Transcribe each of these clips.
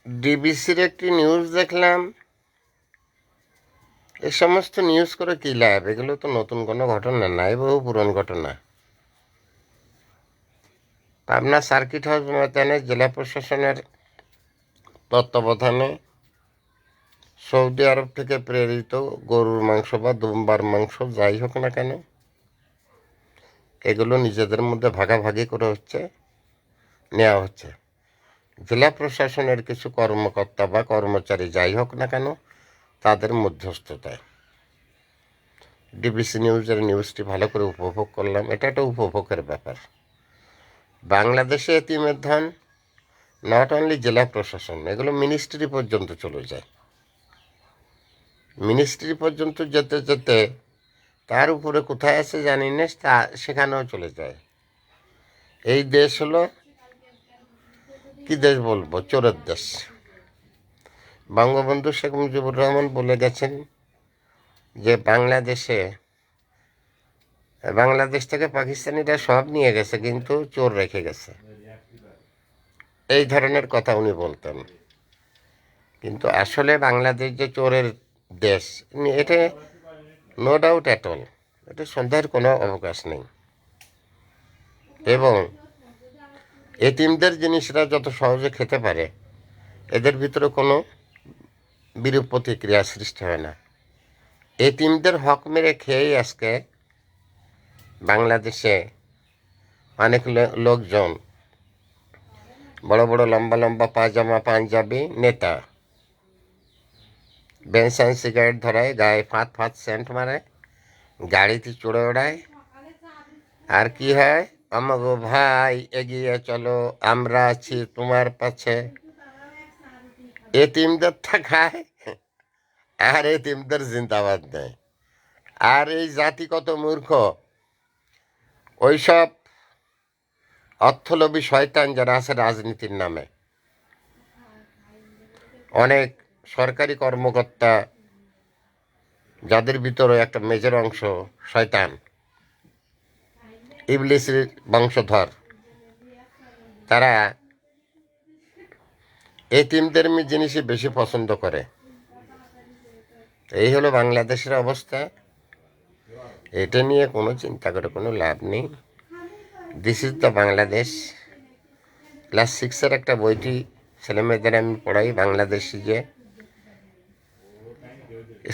ডিবিসির একটি নিউজ দেখলাম। এ সমস্ত নিউজ করে কী লাভ? এগুলো তো নতুন কোনো ঘটনা নাই, বহু পুরনো ঘটনা। পাবনা সার্কিট হাউস ময়দানে জেলা প্রশাসনের তত্ত্বাবধানে সৌদি আরব থেকে প্রেরিত গরুর মাংস বা দুম্বার মাংস যাই হোক না কেন, এগুলো নিজেদের মধ্যে ভাগাভাগি করে নেওয়া হচ্ছে। জেলা প্রশাসনের কিছু কর্মকর্তা বা কর্মচারী যাই হোক না কেন, তাদের মধ্যস্থতায় ডিবিসি নিউজের নিউজটি ভালো করে উপভোগ করলাম। এটা একটা উপভোগের ব্যাপার। বাংলাদেশে এতিমের ধন নট অনলি জেলা প্রশাসন, এগুলো মিনিস্ট্রি পর্যন্ত চলে যায়। মিনিস্ট্রি পর্যন্ত যেতে যেতে তার উপরে কোথায় আছে জানি না, তা সেখানেও চলে যায়। এই দেশ হলো কি দেশ বলবো, চোরের দেশ। বঙ্গবন্ধু শেখ মুজিবুর রহমান বলে গেছেন যে বাংলাদেশ থেকে পাকিস্তানিরা সব নিয়ে গেছে, কিন্তু চোর রেখে গেছে। এই ধরনের কথা উনি বলতেন। কিন্তু আসলে বাংলাদেশ যে চোরের দেশ, এটা নো ডাউট অ্যাট অল, এটা সন্দেহের কোনো অবকাশ নেই। এবং এতিমদের জিনিসরা যত সহজে খেতে পারে, এদের ভিতরে কোনো বিরূপ প্রতিক্রিয়া সৃষ্টি হয় না। এতিমদের হক মেরে খেয়েই আজকে বাংলাদেশে অনেক লোকজন বড় বড় লম্বা লম্বা পাজামা পাঞ্জাবি নেতা বেনসান সিগারেট ধরায়, গায়ে ফাঁত ফাঁত সেন্ট মারে, গাড়িতে চড়ে ওড়ায়। আর কি হয়, আমাগো ভাই এগিয়ে চলো, আমরা আছি তোমার পাশে। এতিমদের থাকায় আর এতিমদের জিন্দাবাদ নেই। আর এই জাতি কত মূর্খ, ওইসব অর্থলোভী শয়তান যারা আছে রাজনীতির নামে, অনেক সরকারি কর্মকর্তা যাদের ভিতরে একটা মেজর অংশ শয়তান, ইবলিসের বংশধর, তারা এতিমদের জিনিসই বেশি পছন্দ করে। এই হলো বাংলাদেশের অবস্থা। এটা নিয়ে কোনো চিন্তা করে কোনো লাভ নেই। This is the Bangladesh. Class 6-এর একটা বইটি ছেলেমেয়েদের আমি পড়াই, বাংলাদেশি যে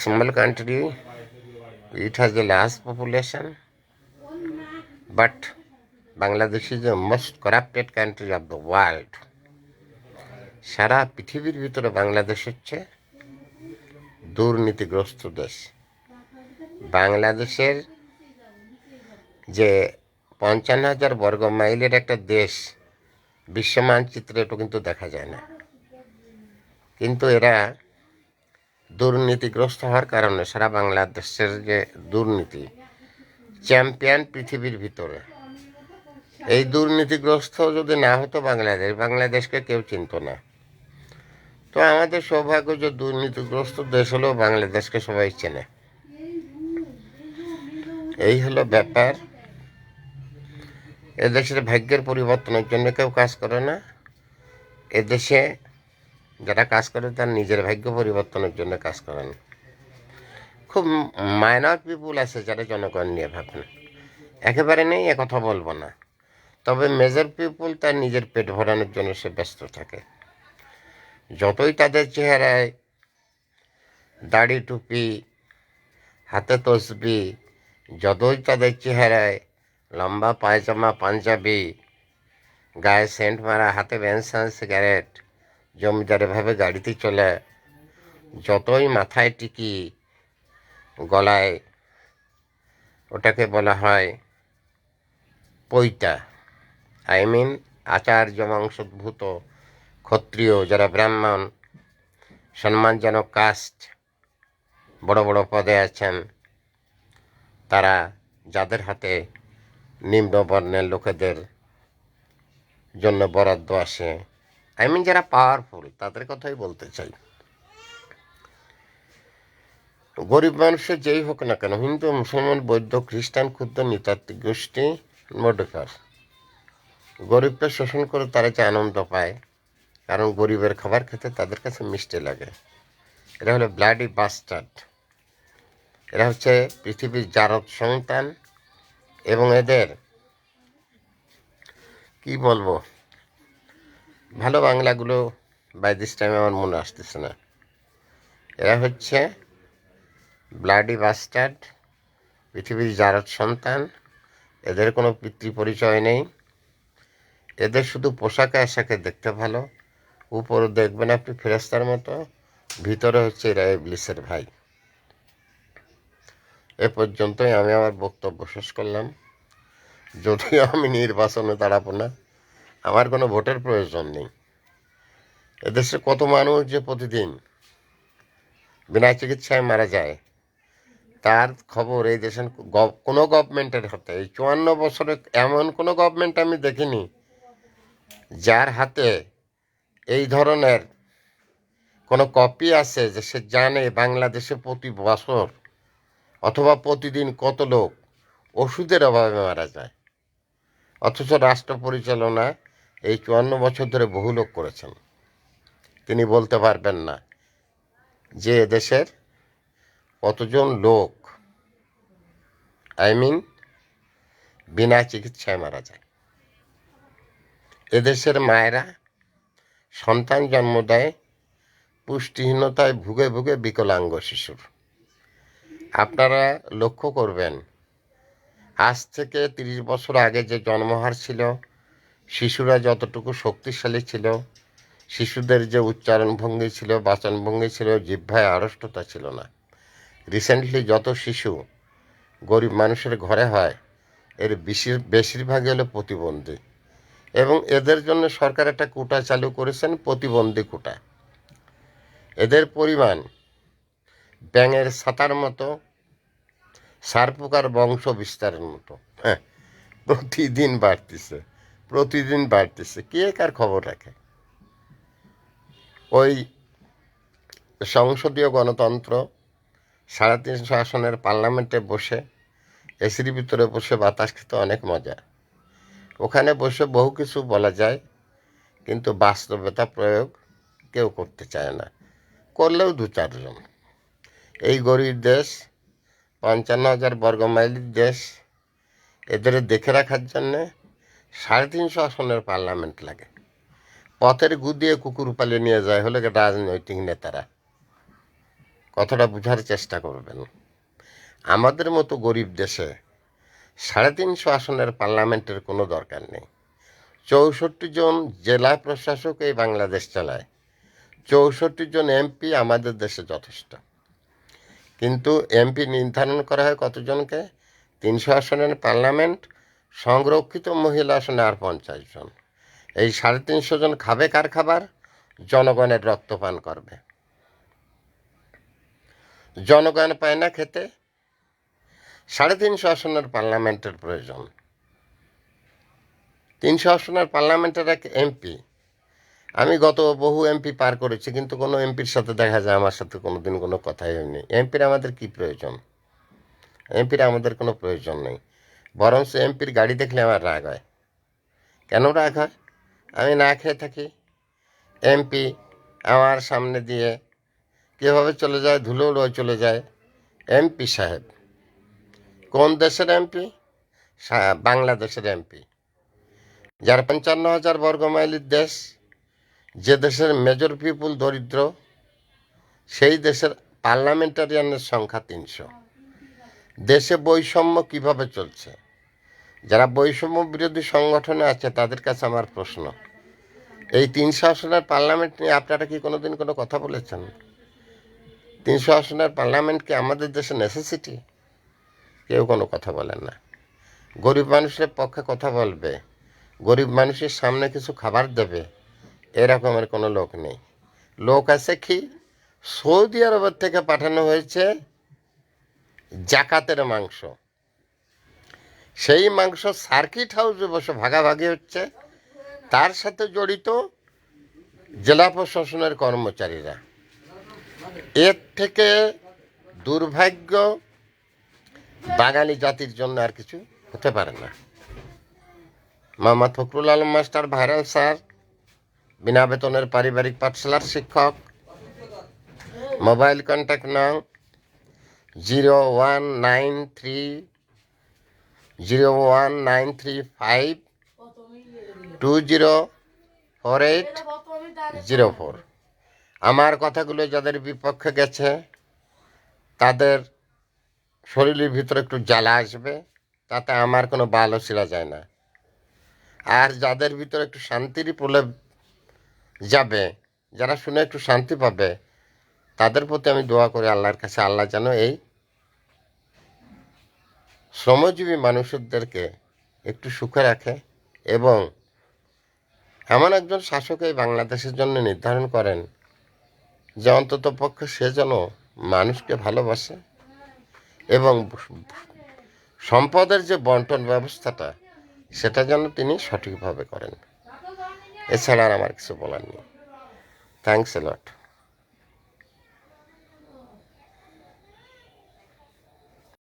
small country, it has a large population, but Bangladesh is the most corrupted country of the world. সারা পৃথিবীর ভিতরে বাংলাদেশ হচ্ছে দুর্নীতিগ্রস্ত দেশ। বাংলাদেশের যে 55,000 বর্গ মাইলের একটা দেশ বিশ্ব মানচিত্রে এটা কিন্তু দেখা যায় না। কিন্তু এরা দুর্নীতিগ্রস্ত হওয়ার কারণে সারা বাংলাদেশের যে দুর্নীতি চ্যাম্পিয়ন পৃথিবীর ভিতরে। এই দুর্নীতিগ্রস্ত যদি না হতো বাংলাদেশকে কেউ চিনত না। তো আমাদের সৌভাগ্য যে দুর্নীতিগ্রস্ত দেশ হলেও বাংলাদেশকে সবাই চেনে। এই হলো ব্যাপার। এদেশের ভাগ্যের পরিবর্তনের জন্য কেউ কাজ করে না। এদেশে যারা কাজ করে তার নিজের ভাগ্য পরিবর্তনের জন্য কাজ করেন। খুব মাইনর পিপুল আছে যারা জনগণ নিয়ে ভাবেন, একেবারে নেই এ কথা বলবো না। তবে মেজর পিপুল তার নিজের পেট ভরানোর জন্য সে ব্যস্ত থাকে। যতই তাদের চেহারায় দাড়ি টুপি, হাতে তসবি, যতই তাদের চেহারায় লম্বা পায়জামা পাঞ্জাবি, গায়ে সেন্ট মারা, হাতে বেনসান সিগারেট, জমিদারেভাবে গাড়িতে চলে, যতই মাথায় টিকি, গলায় ওটাকে বলা হয় পৈতা, আচার্য বংশোদ্ভূত ক্ষত্রিয় যারা ব্রাহ্মণ সম্মানজনক কাস্ট বড় বড় পদে আছেন, তারা যাদের হাতে নিম্নবর্ণের লোকেদের জন্য বরাদ্দ আসে, যারা পাওয়ারফুল, তাদের কথাই বলতে চাই। গরিব মানুষের যেই হোক না কেন, হিন্দু মুসলমান বৌদ্ধ খ্রিস্টান ক্ষুদ্র নৃতাত্ত্বিক গোষ্ঠী মোডকার, গরিবকে শোষণ করে তারা যে আনন্দ পায়, কারণ গরিবের খাবার খেতে তাদের কাছে মিষ্টি লাগে। এরা হলো ব্লাডি বাস্টার্ড। এরা হচ্ছে পৃথিবীর জারদ সন্তান, এবং এদের কি বলবো, ভালো বাংলাগুলো বাই দিস টাইম আমার মনে আসতেছে না। এরা হচ্ছে ব্লাডি বাস্টার্ড, পৃথিবীর জারদ সন্তান। এদের কোনো পিতৃ পরিচয় নেই। এদের শুধু পোশাকে আশাকে দেখতে ভালো, উপরে দেখবেন আপনি ফেরেস্তার মতো, ভিতরে হচ্ছে এরা ইবলিসের ভাই। এ পর্যন্তই আমি আমার বক্তব্য শেষ করলাম। যদিও আমি নির্বাচনে দাঁড়াবো না, আমার কোনো ভোটের প্রয়োজন নেই। এদেশে কত মানুষ যে প্রতিদিন বিনা চিকিৎসায় মারা যায়, তার খবর এই দেশের কোনো গভর্নমেন্টের হাতে, এই 54 বছরে এমন কোনো গভর্নমেন্ট আমি দেখিনি যার হাতে এই ধরনের কোনো কপি আছে যে সে জানে বাংলাদেশে প্রতি বছর অথবা প্রতিদিন কত লোক ওষুধের অভাবে মারা যায়। অথচ রাষ্ট্র পরিচালনা এই 54 বছর ধরে বহু লোক করেছেন। তিনি বলতে পারবেন না যে এদেশের কতজন লোক বিনা চিকিৎসায় মারা যায়। এদেশের মায়েরা সন্তান জন্ম দেয় পুষ্টিহীনতায় ভুগে ভুগে বিকলাঙ্গ শিশুর। আপনারা লক্ষ্য করবেন, আজ থেকে 30 বছর আগে যে জন্মহার ছিল, শিশুরা যতটুকু শক্তিশালী ছিল, শিশুদের যে উচ্চারণ ভঙ্গি ছিল, বাচন ভঙ্গি ছিল, জিহ্বায় আড়ষ্টতা ছিল না। রিসেন্টলি যত শিশু গরিব মানুষের ঘরে হয়, এর বেশিরভাগই হলো প্রতিবন্ধী, এবং এদের জন্য সরকার একটা কোটা চালু করেছেন, প্রতিবন্ধী কোটা। এদের পরিমাণ ব্যাঙের ছাতার মতো, সারপোকার বংশ বিস্তারের মতো। হ্যাঁ, প্রতিদিন বাড়তেছে। কে কার খবর রাখে? ওই সংসদীয় গণতন্ত্র 350 আসনের পার্লামেন্টে বসে, এসির ভিতরে বসে বাতাস খেতে অনেক মজা। ওখানে বসে বহু কিছু বলা যায়, কিন্তু বাস্তবতা প্রয়োগ কেউ করতে চায় না, করলেও 2-4 জন। এই গরিব দেশ, 55,000 বর্গমাইলের দেশ, এদের দেখে রাখার জন্যে 350 আসনের পার্লামেন্ট লাগে। পথের গু দিয়ে কুকুর পালিয়ে নিয়ে যায় হলে রাজনৈতিক নেতারা। কথাটা বোঝার চেষ্টা করবেন। আমাদের মতো গরিব দেশে 350 আসনের পার্লামেন্টের কোনো দরকার নেই। 64 জন জেলা প্রশাসক এই বাংলাদেশ চালায়, 64 জন এমপি আমাদের দেশে যথেষ্ট। কিন্তু এমপি নির্ধারণ করা হয় কতজনকে? 300 আসনের পার্লামেন্ট, সংরক্ষিত মহিলা আসনে আর 50 জন। এই 350 জন খাবে কার খাবার? জনগণের রক্তপান করবে। জনগণ পায় না খেতে। 350 আসনের পার্লামেন্টের প্রয়োজন। 300 আসনের পার্লামেন্টের এক এমপি, আমি গত বহু এমপি পার করেছি, কিন্তু কোনো এমপির সাথে দেখা যায় আমার সাথে কোনোদিন কোনো কথাই হয়নি। এমপির আমাদের কি প্রয়োজন? এমপির আমাদের কোনো প্রয়োজন নেই। বরঞ্চ এমপির গাড়ি দেখলে আমার রাগ হয়। কেন রাগ হয়? আমি না খেয়ে থাকি, এমপি আমার সামনে দিয়ে কীভাবে চলে যায়, ধুলো উড়ে চলে যায়। এমপি সাহেব কোন দেশের এমপি? বাংলাদেশের এমপি, যার 55,000 বর্গমাইলের দেশ, যে দেশের মেজর পিপুল দরিদ্র, সেই দেশের পার্লামেন্টারিয়ানের সংখ্যা 300। দেশে বৈষম্য কিভাবে চলছে? যারা বৈষম্য বিরোধী সংগঠনে আছে তাদের কাছে আমার প্রশ্ন, এই 300 আসনের পার্লামেন্ট নিয়ে আপনারা কি কোনোদিন কোনো কথা বলেছেন? 300 আসনের পার্লামেন্ট কি আমাদের দেশে নেসেসিটি? কেউ কোনো কথা বলেন না। গরিব মানুষের পক্ষে কথা বলবে, গরিব মানুষের সামনে কিছু খাবার দেবে, এরকমের কোনো লোক নেই। লোক আছে কি? সৌদি আরবের থেকে পাঠানো হয়েছে জাকাতের মাংস, সেই মাংস সার্কিট হাউসে বসে ভাগাভাগি হচ্ছে, তার সাথে জড়িত জেলা প্রশাসনের কর্মচারীরা। এর থেকে দুর্ভাগ্য বাঙালি জাতির জন্য আর কিছু হতে পারে না। Mohammad Fakhrul Alam master, viral sir, বিনা বেতনের পারিবারিক পাঠশালার শিক্ষক। মোবাইল কন্ট্যাক্ট নাও 01930135204 আমার কথাগুলো যাদের বিপক্ষে গেছে তাদের শরীরের ভিতরে একটু জ্বালা আসবে, তাতে আমার কোনো বালও ছিঁড়া যায় না। আর যাদের ভিতরে একটু শান্তির প্রলেপ যাবে, যারা শুনে একটু শান্তি পাবে, তাদের প্রতি আমি দোয়া করি আল্লাহর কাছে, আল্লাহ যেন এই শ্রমজীবী মানুষদেরকে একটু সুখে রাখে এবং এমন একজন শাসক এই বাংলাদেশের জন্য নির্ধারণ করেন যে অন্তত পক্ষে সে যেন মানুষকে ভালোবাসে এবং সম্পদের যে বন্টন ব্যবস্থাটা সেটা যেন তিনি সঠিকভাবে করেন। এছাড়া আর আমার কিছু বলার নেই। Thanks a lot.